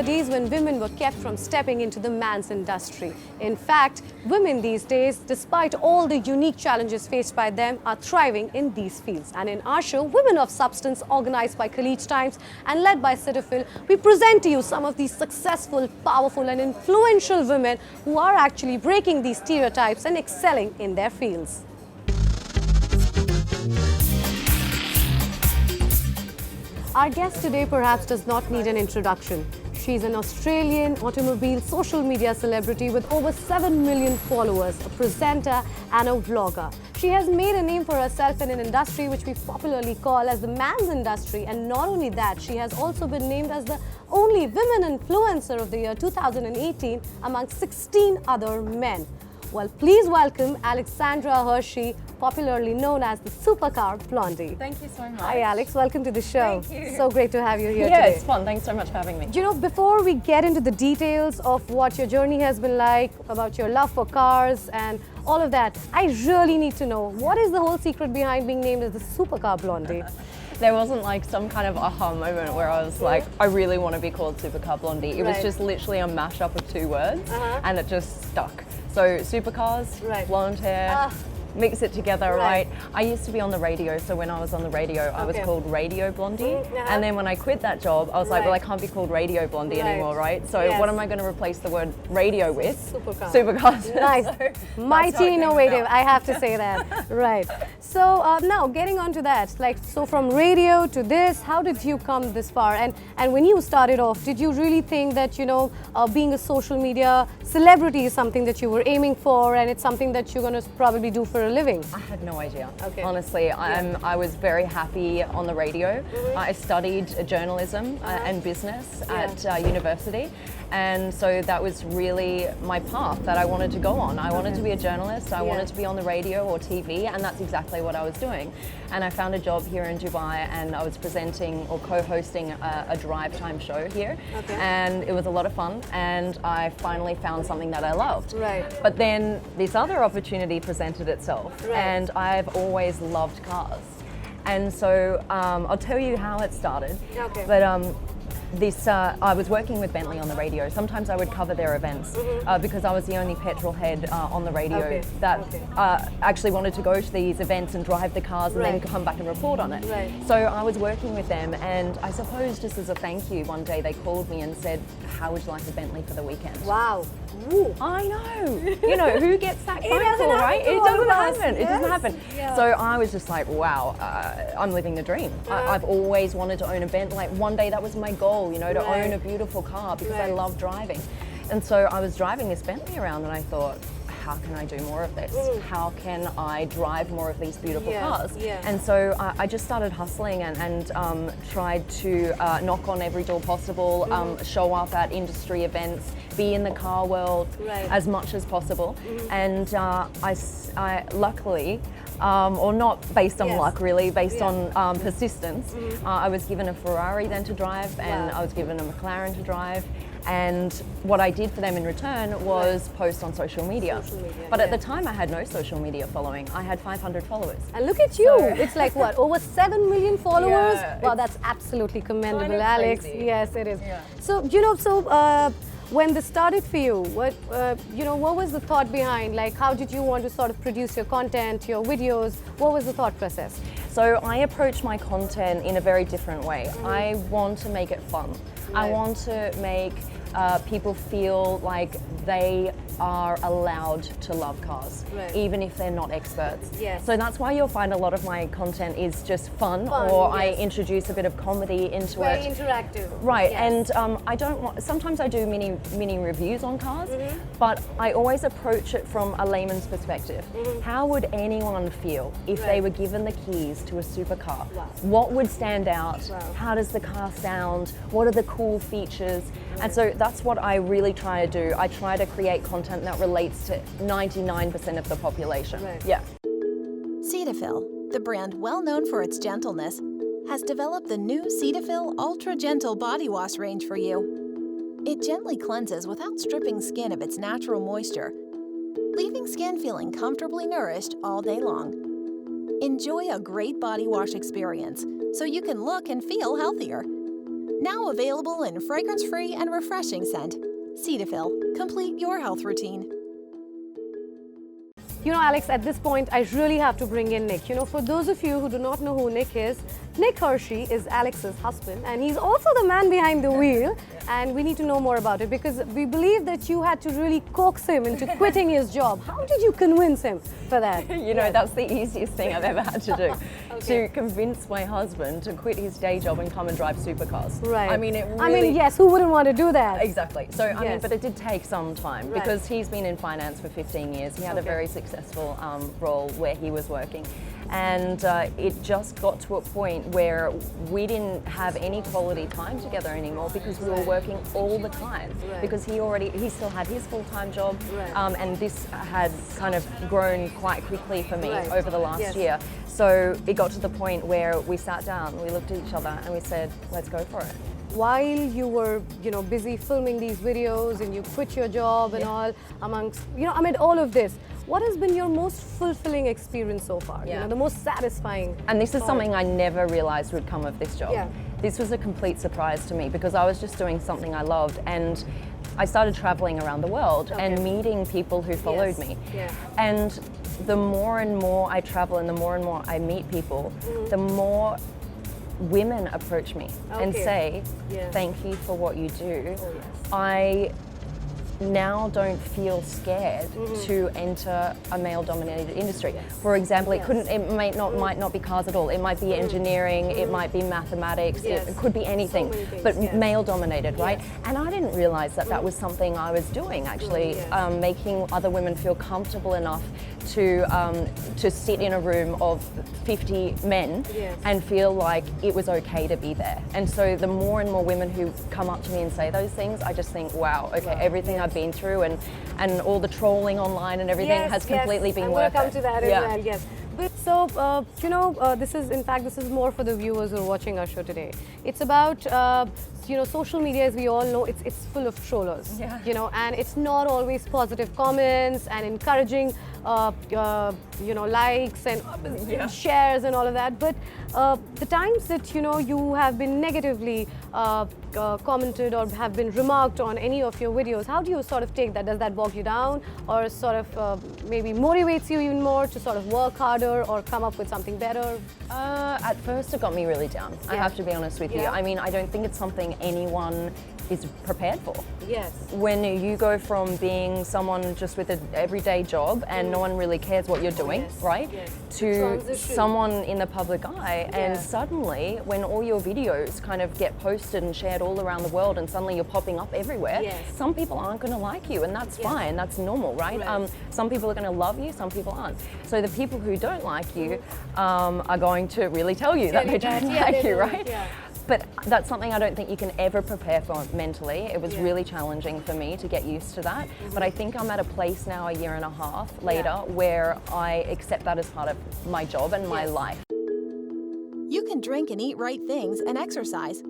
days when women were kept from stepping into the man's industry. In fact, women these days, despite all the unique challenges faced by them, are thriving in these fields. And in our show, Women of Substance, organized by Khaleej Times and led by Cetaphil, we present to you some of these successful, powerful and influential women who are actually breaking these stereotypes and excelling in their fields. Our guest today perhaps does not need an introduction. She's an Australian automobile social media celebrity with over 7 million followers, a presenter and a vlogger. She has made a name for herself in an industry which we popularly call as the man's industry, and not only that, she has also been named as the only women influencer of the year 2018 among 16 other men. Well, please welcome Alexandra Hirschi, popularly known as the Supercar Blondie. Thank you so much. Hi Alex, welcome to the show. Thank you. So great to have you here today. Yeah, it's fun. Thanks so much for having me. You know, before we get into the details of what your journey has been like, about your love for cars and all of that, I really need to know, what is the whole secret behind being named as the Supercar Blondie? There wasn't like some kind of aha moment where I was like, I really want to be called Supercar Blondie. It was just literally a mashup of two words and it just stuck. So supercars, blonde hair, mix it together, right? I used to be on the radio, so when I was on the radio, I was called Radio Blondie. And then when I quit that job, I was like, well, I can't be called Radio Blondie anymore, right? So what am I going to replace the word radio with? Supercar. Supercars. Nice. So mighty innovative, I have to say that. Right. So now getting on to that, like, so from radio to this, how did you come this far? And when you started off, did you really think that, you know, being a social media celebrity is something that you were aiming for and it's something that you're going to probably do for a living? I had no idea. Honestly, I was very happy on the radio. I studied journalism and business at university, and so that was really my path that I wanted to go on. I wanted to be a journalist, I wanted to be on the radio or TV, and that's exactly what I was doing. And I found a job here in Dubai, and I was presenting or co-hosting a drive time show here, and it was a lot of fun, and I finally found something that I loved. But then this other opportunity presented itself, and I've always loved cars. And so I'll tell you how it started. But I was working with Bentley on the radio. Sometimes I would cover their events because I was the only petrol head on the radio that actually wanted to go to these events and drive the cars and then come back and report on it. So I was working with them, and I suppose just as a thank you, one day they called me and said, how would you like a Bentley for the weekend? Wow. Ooh. I know. You know, who gets that phone call, right? It doesn't happen. It doesn't happen. So I was just like, wow, I'm living the dream. I've always wanted to own a Bentley. Like, one day that was my goal, you know, to own a beautiful car because I love driving. And so I was driving this Bentley around and I thought, how can I do more of this? How can I drive more of these beautiful cars? And so I just started hustling and tried to knock on every door possible, show up at industry events, be in the car world as much as possible. And I luckily, or not based on luck really, based on persistence, I was given a Ferrari then to drive, and I was given a McLaren to drive. And what I did for them in return was post on social media. But at the time I had no social media following. I had 500 followers. And look at you, it's like what, over 7 million followers? Wow, that's absolutely commendable, Alex. Yes, it is. So, you know, when this started for you, what was the thought behind? Like, how did you want to sort of produce your content, your videos? What was the thought process? So I approach my content in a very different way. I want to make it fun. I want to make people feel like they are allowed to love cars, even if they're not experts. So that's why you'll find a lot of my content is just fun or I introduce a bit of comedy into it. Very interactive. Right, and I don't want, sometimes I do mini reviews on cars, but I always approach it from a layman's perspective. How would anyone feel if they were given the keys to a supercar? What would stand out? How does the car sound? What are the cool features? And so that's what I really try to do. I try to create content that relates to 99% of the population. Cetaphil, the brand well known for its gentleness, has developed the new Cetaphil Ultra Gentle Body Wash range for you. It gently cleanses without stripping skin of its natural moisture, leaving skin feeling comfortably nourished all day long. Enjoy a great body wash experience so you can look and feel healthier. Now available in fragrance-free and refreshing scent. Cetaphil, complete your health routine. You know, Alex, at this point, I really have to bring in Nick. You know, for those of you who do not know who Nick is, Nick Hirschi is Alex's husband, and he's also the man behind the wheel. And we need to know more about it because we believe that you had to really coax him into quitting his job. How did you convince him for that? You know, that's the easiest thing I've ever had to do. To convince my husband to quit his day job and come and drive supercars. Right. I mean, yes, who wouldn't want to do that? Exactly. So, I mean, but it did take some time because he's been in finance for 15 years. He had a very successful role where he was working. And it just got to a point where we didn't have any quality time together anymore because we were working all the time. Because he still had his full-time job, and this had kind of grown quite quickly for me over the last year. So it got to the point where we sat down, we looked at each other, and we said, "Let's go for it." While you were, busy filming these videos and you quit your job and all, amid all of this, what has been your most fulfilling experience so far? The most satisfying? And this is something I never realized would come of this job. This was a complete surprise to me because I was just doing something I loved, and I started traveling around the world and meeting people who followed me. And the more and more I travel and the more and more I meet people, the more women approach me and say, "Thank you for what you do." I now don't feel scared to enter a male-dominated industry. For example, it might not be cars at all. It might be engineering, it might be mathematics, it could be anything, but male-dominated, right? And I didn't realize that that was something I was doing, actually, making other women feel comfortable enough to sit in a room of 50 men and feel like it was okay to be there. And so the more and more women who come up to me and say those things, I just think, wow, okay, everything I've been through and all the trolling online and everything has completely been worth it. We'll come to that as well, yes. But so, this is more for the viewers who are watching our show today. It's about, social media, as we all know, it's full of trollers, and it's not always positive comments and encouraging, likes and shares and all of that. But the times that, you have been negatively commented or have been remarked on any of your videos, how do you sort of take that? Does that bog you down or sort of maybe motivates you even more to sort of work harder or come up with something better? At first it got me really down, I have to be honest with you. I mean, I don't think it's something anyone is prepared for. Yes. When you go from being someone just with an everyday job and no one really cares what you're doing, right? To someone in the public eye, and suddenly when all your videos kind of get posted and shared all around the world and suddenly you're popping up everywhere, some people aren't going to like you, and that's fine, that's normal, right? Some people are going to love you, some people aren't. So the people who don't like you are going to really tell you that they don't like you, right? But that's something I don't think you can ever prepare for mentally. It was really challenging for me to get used to that. But I think I'm at a place now, a year and a half later, where I accept that as part of my job and my life. You can drink and eat right things and exercise.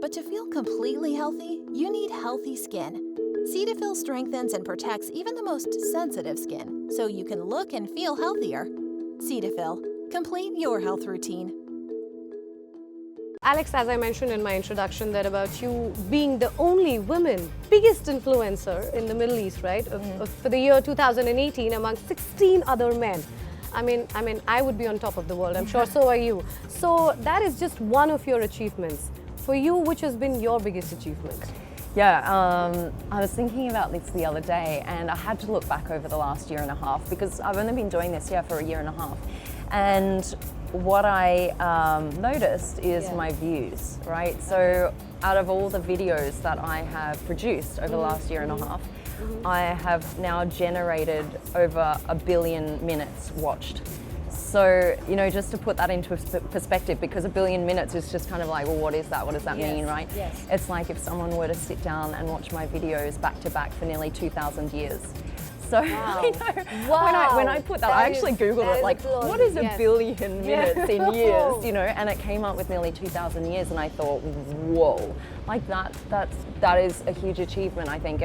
But to feel completely healthy, you need healthy skin. Cetaphil strengthens and protects even the most sensitive skin, so you can look and feel healthier. Cetaphil, complete your health routine. Alex, as I mentioned in my introduction, that about you being the only biggest influencer in the Middle East, right? For the year 2018 among 16 other men. I mean, I would be on top of the world. I'm sure so are you. So that is just one of your achievements. For you, which has been your biggest achievement? Yeah, I was thinking about this the other day, and I had to look back over the last year and a half because I've only been doing this for a year and a half. And what I noticed is my views, right? So out of all the videos that I have produced over the last year and a half, I have now generated over 1 billion minutes watched. So, just to put that into perspective, because 1 billion minutes is just kind of like, well, what is that? What does that mean, right? Yes. It's like if someone were to sit down and watch my videos back to back for nearly 2,000 years. So I know when I put that, I actually Googled it, like, what is a billion minutes in years, you know, and it came up with nearly 2,000 years, and I thought, whoa, like that is a huge achievement, I think,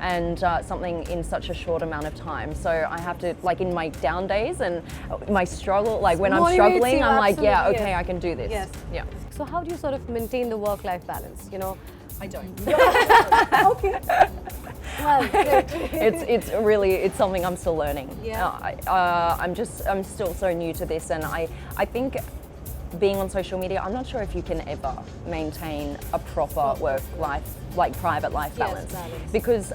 and something in such a short amount of time. So I have to, like, in my down days and my struggle, like when I'm struggling, I'm like, yeah, okay, I can do this. Yes. Yeah. So how do you sort of maintain the work-life balance? You know, I don't. okay. Well, great. it's something I'm still learning. Yeah. I'm still so new to this, and I think being on social media, I'm not sure if you can ever maintain a proper work-life, like private life balance, because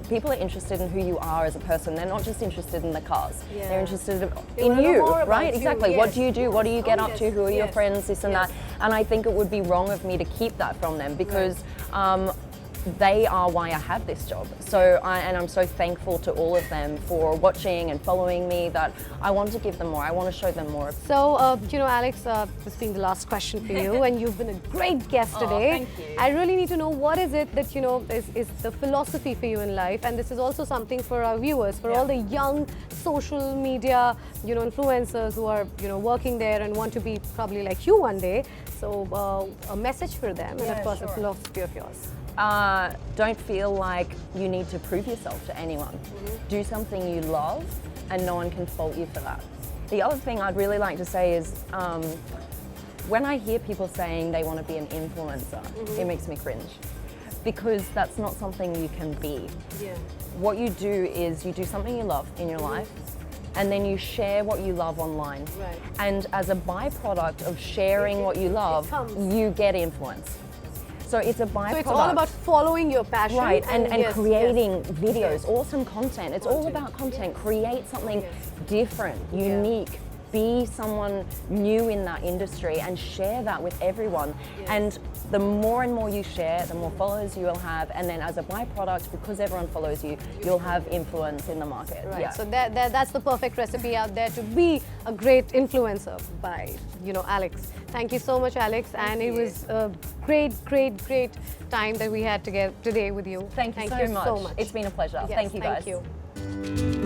people are interested in who you are as a person. They're not just interested in the cars. Yeah. They're interested in you, right? Exactly. Yes. What do you do? What do you get up to? Who are your friends? This and that. And I think it would be wrong of me to keep that from them, because they are why I have this job. So I'm so thankful to all of them for watching and following me, that I want to give them more. I want to show them more. So, you know, Alex, this being the last question for you, and you've been a great guest today. Thank you. I really need to know, what is it that, you know, is the philosophy for you in life? And this is also something for our viewers, for all the young social media, you know, influencers who are, you know, working there and want to be probably like you one day. So, a message for them, and of course, a philosophy of yours. Don't feel like you need to prove yourself to anyone. Do something you love, and no one can fault you for that. The other thing I'd really like to say is, when I hear people saying they want to be an influencer, it makes me cringe, because that's not something you can be. Yeah. What you do is you do something you love in your life, and then you share what you love online. Right. And as a byproduct of sharing what you love, you get influence. So it's a byproduct. So it's all about following your passion. Right, and creating videos, awesome content. It's all about content. Create something different, unique. Be someone new in that industry and share that with everyone. And the more and more you share, the more followers you will have, and then as a byproduct, because everyone follows you, you'll have influence in the market. Right. Yeah. So that's the perfect recipe out there to be a great influencer by, you know, Alex. Thank you so much, Alex. It was a great time that we had today with you. Thank you so much. It's been a pleasure. Yes, thank you guys. Thank you.